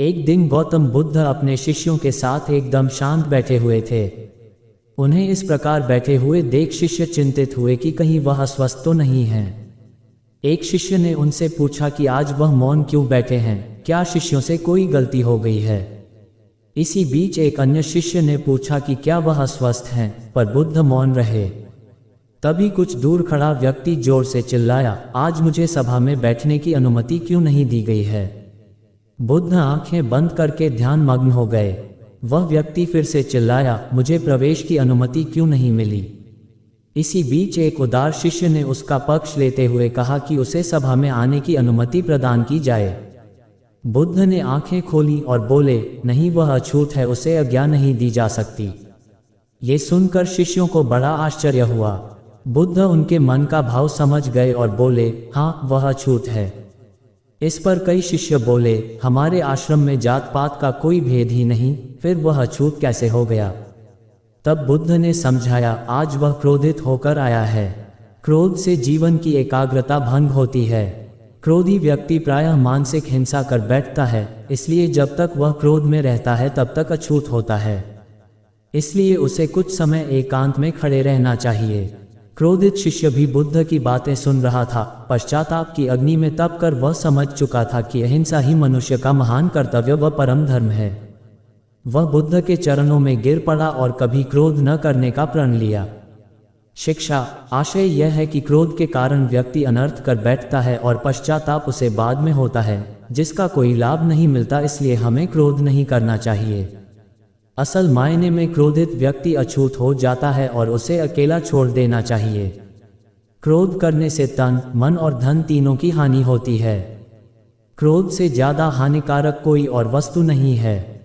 एक दिन गौतम बुद्ध अपने शिष्यों के साथ एकदम शांत बैठे हुए थे। उन्हें इस प्रकार बैठे हुए देख शिष्य चिंतित हुए कि कहीं वह अस्वस्थ तो नहीं हैं। एक शिष्य ने उनसे पूछा कि आज वह मौन क्यों बैठे हैं, क्या शिष्यों से कोई गलती हो गई है। इसी बीच एक अन्य शिष्य ने पूछा कि क्या वह अस्वस्थ हैं, पर बुद्ध मौन रहे। तभी कुछ दूर खड़ा व्यक्ति जोर से चिल्लाया, आज मुझे सभा में बैठने की अनुमति क्यों नहीं दी गई है। बुद्ध आंखें बंद करके ध्यान मग्न हो गए। वह व्यक्ति फिर से चिल्लाया, मुझे प्रवेश की अनुमति क्यों नहीं मिली। इसी बीच एक उदार शिष्य ने उसका पक्ष लेते हुए कहा कि उसे सभा में आने की अनुमति प्रदान की जाए। बुद्ध ने आंखें खोली और बोले, नहीं, वह अछूत है, उसे आज्ञा नहीं दी जा सकती। ये सुनकर शिष्यों को बड़ा आश्चर्य हुआ। बुद्ध उनके मन का भाव समझ गए और बोले, हाँ, वह अछूत है। इस पर कई शिष्य बोले, हमारे आश्रम में जात पात का कोई भेद ही नहीं, फिर वह अछूत कैसे हो गया। तब बुद्ध ने समझाया, आज वह क्रोधित होकर आया है। क्रोध से जीवन की एकाग्रता भंग होती है। क्रोधी व्यक्ति प्रायः मानसिक हिंसा कर बैठता है, इसलिए जब तक वह क्रोध में रहता है तब तक अछूत होता है। इसलिए उसे कुछ समय एकांत में खड़े रहना चाहिए। क्रोधित शिष्य भी बुद्ध की बातें सुन रहा था। पश्चाताप की अग्नि में तप कर वह समझ चुका था कि अहिंसा ही मनुष्य का महान कर्तव्य व परम धर्म है। वह बुद्ध के चरणों में गिर पड़ा और कभी क्रोध न करने का प्रण लिया। शिक्षा आशय यह है कि क्रोध के कारण व्यक्ति अनर्थ कर बैठता है और पश्चाताप उसे बाद में होता है, जिसका कोई लाभ नहीं मिलता। इसलिए हमें क्रोध नहीं करना चाहिए। असल मायने में क्रोधित व्यक्ति अछूत हो जाता है और उसे अकेला छोड़ देना चाहिए। क्रोध करने से तन, मन और धन तीनों की हानि होती है। क्रोध से ज्यादा हानिकारक कोई और वस्तु नहीं है।